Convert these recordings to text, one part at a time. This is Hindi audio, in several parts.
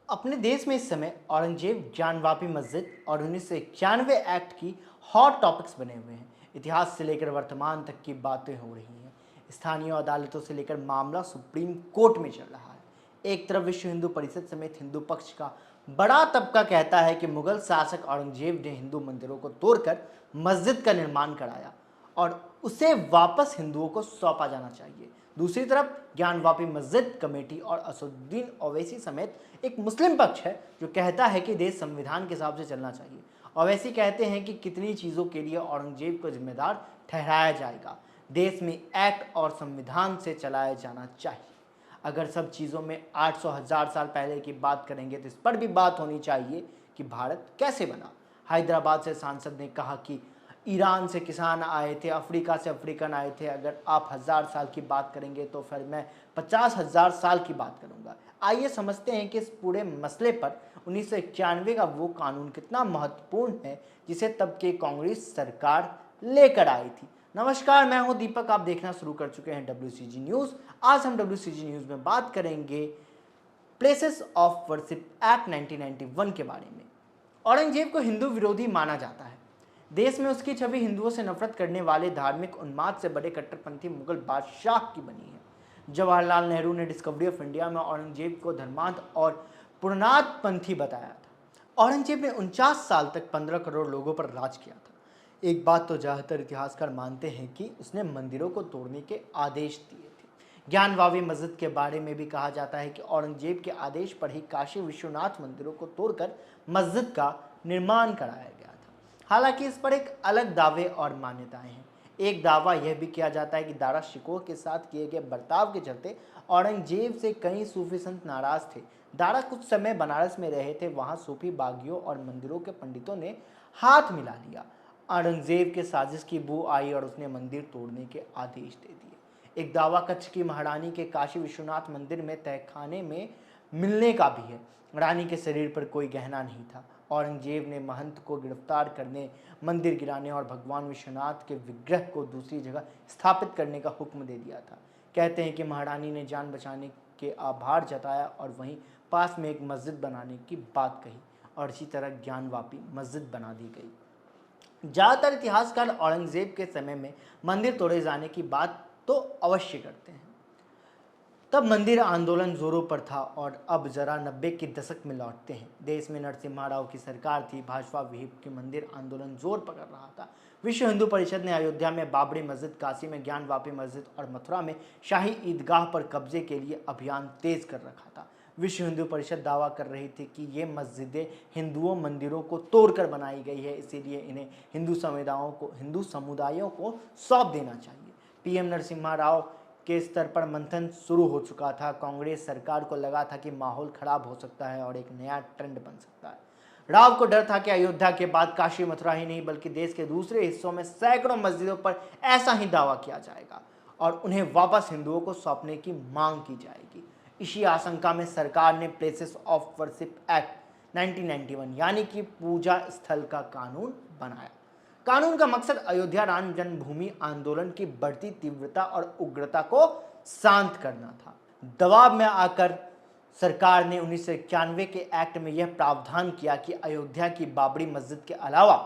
अपने देश में इस समय औरंगजेब, ज्ञानवापी मस्जिद और 1991 एक्ट की हॉट टॉपिक्स बने हुए हैं। इतिहास से लेकर वर्तमान तक की बातें हो रही हैं। स्थानीय अदालतों से लेकर मामला सुप्रीम कोर्ट में चल रहा है। एक तरफ विश्व हिंदू परिषद समेत हिंदू पक्ष का बड़ा तबका कहता है कि मुगल शासक औरंगजेब ने हिंदू मंदिरों को तोड़कर मस्जिद का निर्माण कराया और उसे वापस हिंदुओं को सौंपा जाना चाहिए। दूसरी तरफ ज्ञानवापी मस्जिद कमेटी और असदुद्दीन ओवैसी समेत एक मुस्लिम पक्ष है जो कहता है कि देश संविधान के हिसाब से चलना चाहिए। ओवैसी कहते हैं कि कितनी चीज़ों के लिए औरंगजेब को जिम्मेदार ठहराया जाएगा, देश में एक्ट और संविधान से चलाया जाना चाहिए। अगर सब चीज़ों में 800,000 साल पहले की बात करेंगे तो इस पर भी बात होनी चाहिए कि भारत कैसे बना। हैदराबाद से सांसद ने कहा कि ईरान से किसान आए थे, अफ्रीका से अफ्रीकन आए थे। अगर आप 1000 साल की बात करेंगे तो फिर मैं 50,000 साल की बात करूंगा। आइए समझते हैं कि इस पूरे मसले पर 1991 का वो कानून कितना महत्वपूर्ण है जिसे तब की कांग्रेस सरकार लेकर आई थी। नमस्कार, मैं हूं दीपक, आप देखना शुरू कर चुके हैं WCG न्यूज़। आज हम WCG न्यूज़ में बात करेंगे प्लेसेस ऑफ वर्शिप एक्ट 1991 के बारे में। औरंगजेब को हिंदू विरोधी माना जाता है। देश में उसकी छवि हिंदुओं से नफरत करने वाले धार्मिक उन्माद से बड़े कट्टरपंथी मुगल बादशाह की बनी है। जवाहरलाल नेहरू ने डिस्कवरी ऑफ इंडिया में औरंगजेब को धर्मांध और पुरनादपंथी बताया था। औरंगजेब ने 49 साल तक 15 करोड़ लोगों पर राज किया था। एक बात तो ज़्यादातर इतिहासकार मानते हैं कि उसने मंदिरों को तोड़ने के आदेश दिए थे। ज्ञानवापी मस्जिद के बारे में भी कहा जाता है कि औरंगजेब के आदेश पर ही काशी विश्वनाथ मंदिरों को तोड़कर मस्जिद का निर्माण कराया गया था। हालांकि इस पर एक अलग दावे और मान्यताएं हैं। एक दावा यह भी किया जाता है कि दारा शिकोह के साथ किए गए बर्ताव के चलते औरंगजेब से कई सूफी संत नाराज थे। दारा कुछ समय बनारस में रहे थे, वहां सूफी बागियों और मंदिरों के पंडितों ने हाथ मिला लिया। औरंगजेब के साजिश की बू आई और उसने मंदिर तोड़ने के आदेश दे दिए। एक दावा कच्छ की महारानी के काशी विश्वनाथ मंदिर में तहखाने में मिलने का भी है। रानी के शरीर पर कोई गहना नहीं था। औरंगजेब ने महंत को गिरफ्तार करने, मंदिर गिराने और भगवान विश्वनाथ के विग्रह को दूसरी जगह स्थापित करने का हुक्म दे दिया था। कहते हैं कि महारानी ने जान बचाने के आभार जताया और वहीं पास में एक मस्जिद बनाने की बात कही और इसी तरह ज्ञानवापी मस्जिद बना दी गई। ज़्यादातर इतिहासकार औरंगजेब के समय में मंदिर तोड़े जाने की बात तो अवश्य करते हैं। तब मंदिर आंदोलन जोरों पर था और अब जरा 90 के दशक में लौटते हैं। देश में नरसिम्हा राव की सरकार थी, भाजपा विहिप के मंदिर आंदोलन जोर पकड़ रहा था। विश्व हिंदू परिषद ने अयोध्या में बाबरी मस्जिद, काशी में ज्ञानवापी मस्जिद और मथुरा में शाही ईदगाह पर कब्जे के लिए अभियान तेज कर रखा था। विश्व हिंदू परिषद दावा कर रही थी कि ये मस्जिदें हिंदुओं मंदिरों को तोड़कर बनाई गई है, इसीलिए इन्हें हिंदू समुदायों को सौंप देना चाहिए। पीएम नरसिम्हा राव के स्तर पर मंथन शुरू हो चुका था। कांग्रेस सरकार को लगा था कि माहौल खराब हो सकता है और एक नया ट्रेंड बन सकता है। राव को डर था कि अयोध्या के बाद काशी मथुरा ही नहीं बल्कि देश के दूसरे हिस्सों में सैकड़ों मस्जिदों पर ऐसा ही दावा किया जाएगा और उन्हें वापस हिंदुओं को सौंपने की मांग की जाएगी। इसी आशंका में सरकार ने प्लेसेस ऑफ वर्शिप एक्ट 1991 यानी कि पूजा स्थल का कानून बनाया। कानून का मकसद अयोध्या राम जन्मभूमि आंदोलन की बढ़ती तीव्रता और उग्रता को शांत करना था। दबाव में आकर सरकार ने 1991 के एक्ट में यह प्रावधान किया कि अयोध्या की बाबरी मस्जिद के अलावा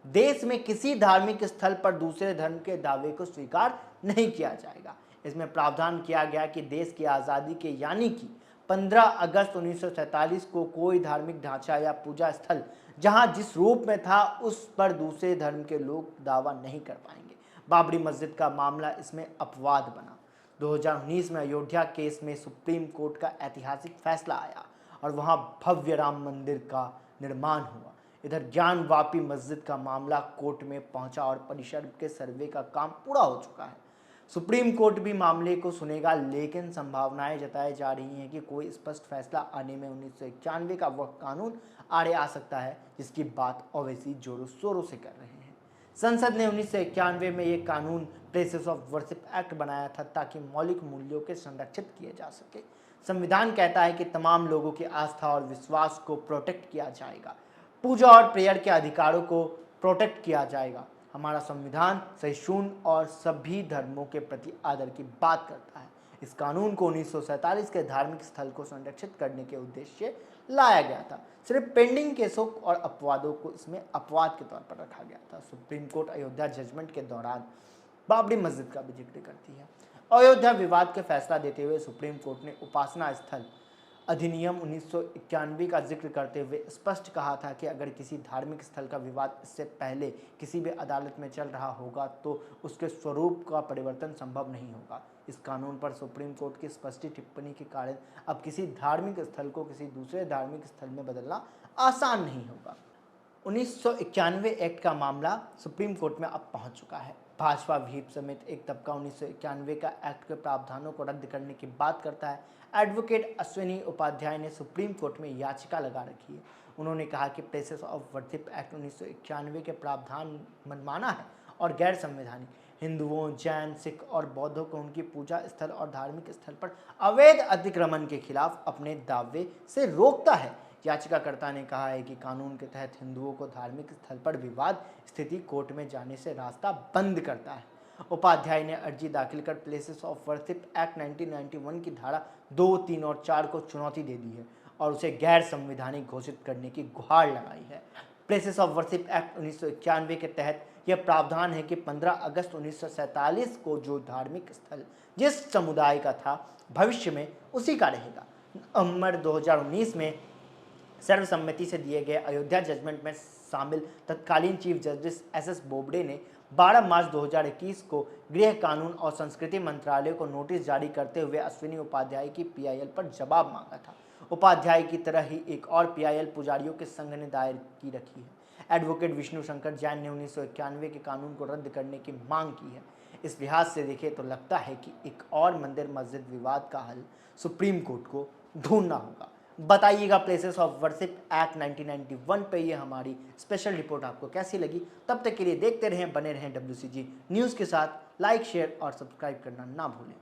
देश में किसी धार्मिक स्थल पर दूसरे धर्म के दावे को स्वीकार नहीं किया जाएगा। इसमें प्रावधान किया गया कि देश की आज़ादी के यानी कि 15 अगस्त 1947 को कोई धार्मिक ढांचा या पूजा स्थल जहां जिस रूप में था उस पर दूसरे धर्म के लोग दावा नहीं कर पाएंगे। बाबरी मस्जिद का मामला इसमें अपवाद बना। 2019 में अयोध्या केस में सुप्रीम कोर्ट का ऐतिहासिक फैसला आया और वहां भव्य राम मंदिर का निर्माण हुआ। इधर ज्ञानवापी मस्जिद का मामला कोर्ट में पहुंचा और परिसर के सर्वे का काम पूरा हो चुका है। सुप्रीम कोर्ट भी मामले को सुनेगा, लेकिन संभावनाएं जताई जा रही हैं कि कोई स्पष्ट फैसला आने में 1991 का वह कानून आड़े आ सकता है जिसकी बात ओवैसी जोरों शोरों से कर रहे हैं। संसद ने 1991 में ये कानून प्लेसेस ऑफ वर्शिप एक्ट बनाया था ताकि मौलिक मूल्यों के संरक्षित किए जा सके। संविधान कहता है कि तमाम लोगों की आस्था और विश्वास को प्रोटेक्ट किया जाएगा, पूजा और प्रेयर के अधिकारों को प्रोटेक्ट किया जाएगा। हमारा संविधान सहिष्णु और सभी धर्मों के प्रति आदर की बात करता है। इस कानून को 1947 के धार्मिक स्थल को संरक्षित करने के उद्देश्य लाया गया था। सिर्फ पेंडिंग केसों और अपवादों को इसमें अपवाद के तौर पर रखा गया था। सुप्रीम कोर्ट अयोध्या जजमेंट के दौरान बाबरी मस्जिद का भी जिक्र करती है। अयोध्या विवाद के फैसला देते हुए सुप्रीम कोर्ट ने उपासना स्थल अधिनियम 1991 का जिक्र करते हुए स्पष्ट कहा था कि अगर किसी धार्मिक स्थल का विवाद इससे पहले किसी भी अदालत में चल रहा होगा तो उसके स्वरूप का परिवर्तन संभव नहीं होगा। इस कानून पर सुप्रीम कोर्ट की स्पष्ट टिप्पणी के कारण अब किसी धार्मिक स्थल को किसी दूसरे धार्मिक स्थल में बदलना आसान नहीं होगा। 1991 एक्ट का मामला सुप्रीम कोर्ट में अब पहुंच चुका है। भाजपा व्हीप समेत एक तबका 1991 का एक्ट के प्रावधानों को रद्द करने की बात करता है। एडवोकेट अश्विनी उपाध्याय ने सुप्रीम कोर्ट में याचिका लगा रखी है। उन्होंने कहा कि प्लेसेस ऑफ वर्शिप एक्ट 1991 के प्रावधान मनमाना है और गैर संवैधानिक, हिंदुओं, जैन, सिख और बौद्धों को उनकी पूजा स्थल और धार्मिक स्थल पर अवैध अतिक्रमण के खिलाफ अपने दावे से रोकता है। याचिकाकर्ता ने कहा है कि कानून के तहत हिंदुओं को धार्मिक स्थल पर विवाद स्थिति कोर्ट में जाने से रास्ता बंद करता है। उपाध्याय ने अर्जी दाखिल कर प्लेसेस ऑफ वर्शिप एक्ट 1991 की धारा 2, 3 और 4 को चुनौती दे दी है और उसे गैर संवैधानिक घोषित करने की गुहार लगाई है। प्लेसेस ऑफ वर्शिप एक्ट 1991 के तहत यह प्रावधान है कि 15 अगस्त 1947 को जो धार्मिक स्थल जिस समुदाय का था भविष्य में उसी का रहेगा। नवंबर 2019 में सर्वसम्मति से दिए गए अयोध्या जजमेंट में शामिल तत्कालीन चीफ जस्टिस एस बोबडे ने 12 मार्च 2021 को गृह कानून और संस्कृति मंत्रालय को नोटिस जारी करते हुए अश्विनी उपाध्याय की पीआईएल पर जवाब मांगा था। उपाध्याय की तरह ही एक और पीआईएल पुजारियों के संघ ने दायर की रखी है। एडवोकेट विष्णु शंकर जैन ने 1991 के कानून को रद्द करने की मांग की है। इस लिहाज से देखें तो लगता है कि एक और मंदिर मस्जिद विवाद का हल सुप्रीम कोर्ट को ढूंढना होगा। बताइएगा प्लेसेस ऑफ वर्शिप एक्ट 1991 पे ये हमारी स्पेशल रिपोर्ट आपको कैसी लगी। तब तक के लिए देखते रहें, बने रहें WCG न्यूज़ के साथ। लाइक, शेयर और सब्सक्राइब करना ना भूलें।